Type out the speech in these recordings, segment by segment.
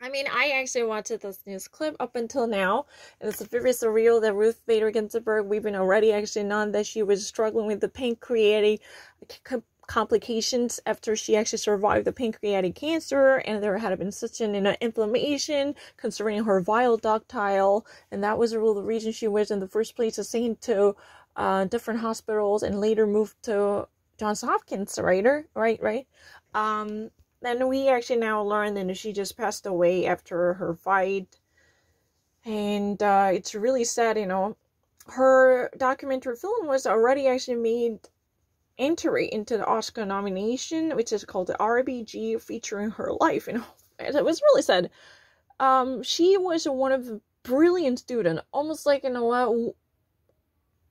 I mean, I actually watched this news clip up until now, and it's very surreal that Ruth Bader Ginsburg, we've been already actually known that she was struggling with the pancreatic complications after she actually survived the pancreatic cancer, and there had been such an inflammation concerning her bile ductile, and that was the reason she was in the first place assigned to different hospitals and later moved to Johns Hopkins, right? Then we actually now learn that she just passed away after her fight. And it's really sad, Her documentary film was already actually made entry into the Oscar nomination, which is called the RBG, featuring her life, And it was really sad. She was one of the brilliant students, almost like, the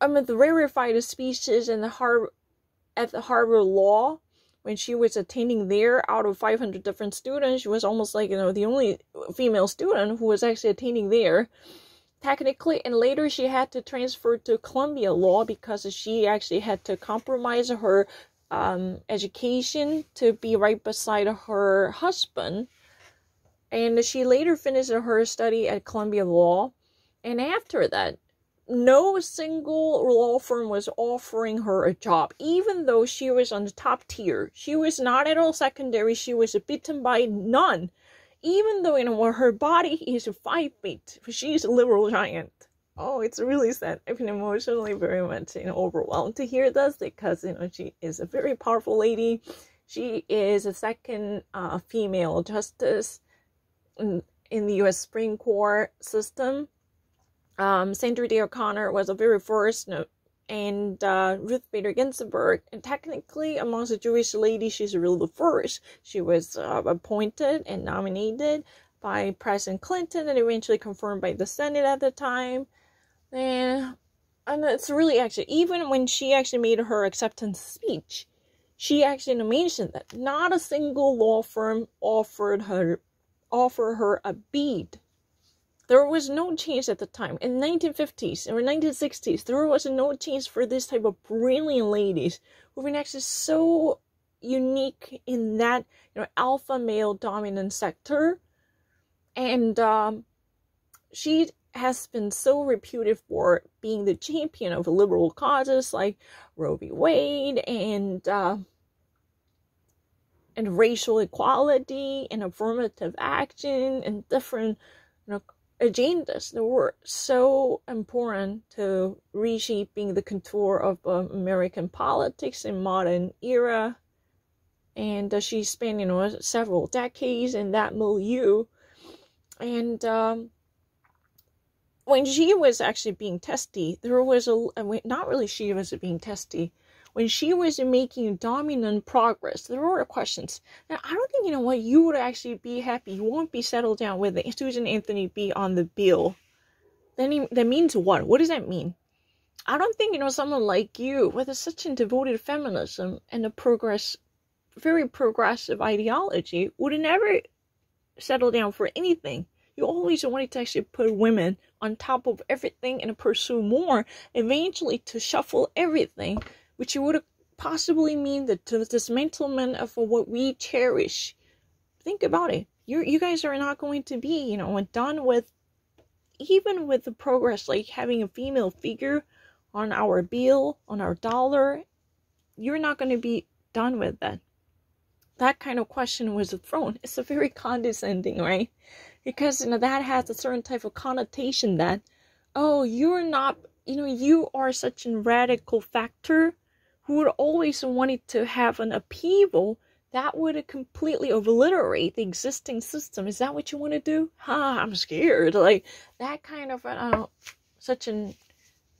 rarefied species at the Harvard Law. When she was attending there, out of 500 different students, she was almost like, the only female student who was actually attending there, technically. And later she had to transfer to Columbia Law because she actually had to compromise her education to be right beside her husband. And she later finished her study at Columbia Law. And after that, no single law firm was offering her a job, even though she was on the top tier. She was not at all secondary. She was beaten by none, even though, her body is 5 feet. She's a liberal giant. Oh, it's really sad. I've been emotionally very much, overwhelmed to hear this because, she is a very powerful lady. She is the second female justice in the U.S. Supreme Court system. Sandra Day O'Connor was the very first, and Ruth Bader Ginsburg, and technically amongst the Jewish ladies, she's really the first. She was appointed and nominated by President Clinton and eventually confirmed by the Senate at the time. And it's really actually, even when she actually made her acceptance speech, she actually mentioned that not a single law firm offered her a bead. There was no chance at the time. In the 1950s or 1960s, there was no chance for this type of brilliant ladies who've been actually so unique in that, alpha male dominant sector. And she has been so reputed for being the champion of liberal causes like Roe v. Wade and racial equality and affirmative action and different, agendas that were so important to reshaping the contour of American politics in modern era. And she spent, several decades in that milieu. And when she was actually being testy, there was not really she was being testy. When she was making dominant progress, there were questions. Now, I don't think, you would actually be happy. You won't be settled down with Susan Anthony be on the bill. Then that means what? What does that mean? I don't think, someone like you, with such a devoted feminism and very progressive ideology, would never settle down for anything. You always wanted to actually put women on top of everything and pursue more, eventually to shuffle everything, which would possibly mean the dismantlement of what we cherish. Think about it. You guys are not going to be, done with, even with the progress, like having a female figure on our bill, on our dollar. You're not going to be done with that. That kind of question was thrown. It's a very condescending, right? Because, that has a certain type of connotation that, oh, you're not, you are such a radical factor who would always wanted to have an upheaval that would completely obliterate the existing system. Is that what you want to do? I'm scared. Like, that kind of, such a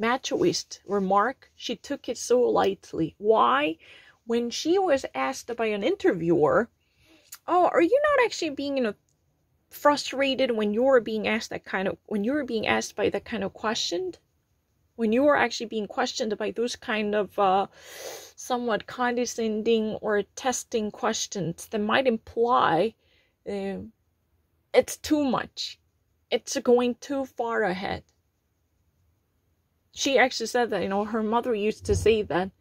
machoist remark, she took it so lightly. Why? When she was asked by an interviewer, oh, are you not actually being, frustrated when you're being asked when you're being asked by that kind of question? When you are actually being questioned by those kind of somewhat condescending or testing questions that might imply it's too much. It's going too far ahead. She actually said that, her mother used to say that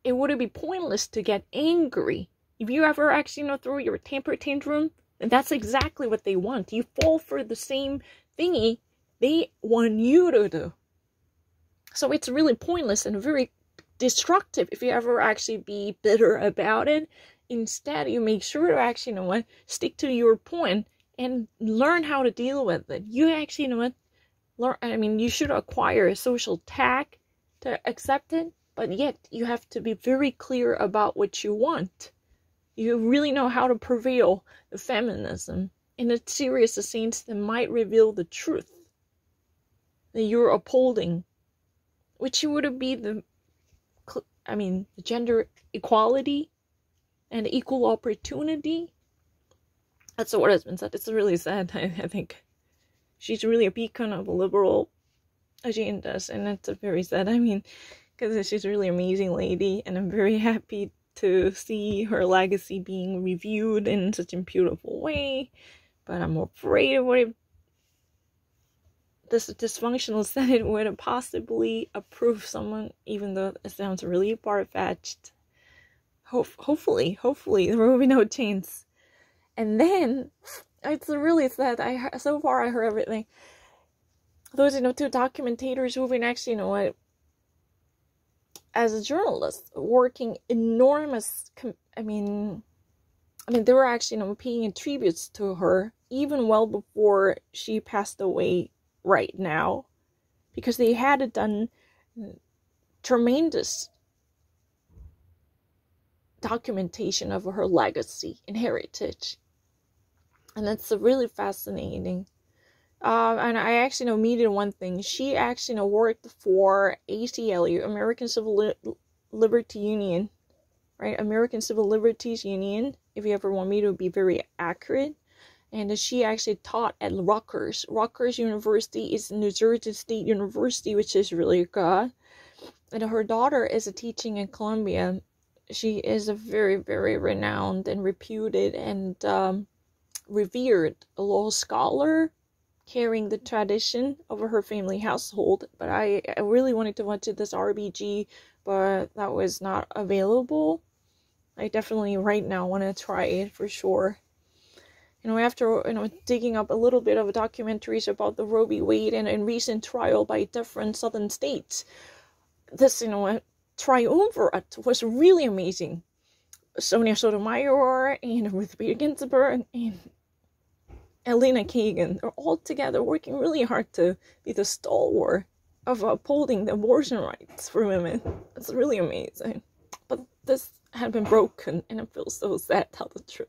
it would be pointless to get angry. If you ever actually, throw your temper tantrum, And that's exactly what they want. You fall for the same thingy they want you to do. So it's really pointless and very destructive if you ever actually be bitter about it. Instead, you make sure to actually, stick to your point and learn how to deal with it. You actually, you should acquire a social tact to accept it, but yet you have to be very clear about what you want. You really know how to prevail the feminism in a serious sense that might reveal the truth that you're upholding, which would be the gender equality and equal opportunity. That's what has been said. It's really sad. I think she's really a beacon of liberal agendas, and it's very sad. Because she's a really amazing lady, and I'm very happy to see her legacy being reviewed in such a beautiful way. But I'm afraid of what this dysfunctional Senate would possibly approve someone, even though it sounds really far-fetched. Hopefully there will be no chance. And then it's really sad. So far I heard everything. Those two documentators who've been actually, as a journalist, working enormous. They were actually paying tributes to her even well before she passed away. Right now, because they had done tremendous documentation of her legacy and heritage, and that's really fascinating. And I actually needed one thing. She actually worked for ACLU, American Civil Liberty Union, right? American Civil Liberties Union. If you ever want me to be very accurate. And she actually taught at Rutgers. Rutgers University is New Jersey State University, which is really good. And her daughter is teaching in Columbia. She is a very, very renowned and reputed and revered law scholar, carrying the tradition of her family household. But I really wanted to watch this RBG, but that was not available. I definitely right now want to try it for sure. After digging up a little bit of documentaries about the Roe v. Wade and recent trial by different southern states, this triumvirate was really amazing. Sonia Sotomayor and Ruth Bader Ginsburg and Elena Kagan are all together working really hard to be the stalwart of upholding the abortion rights for women. It's really amazing. But this had been broken, and it feels so sad to tell the truth.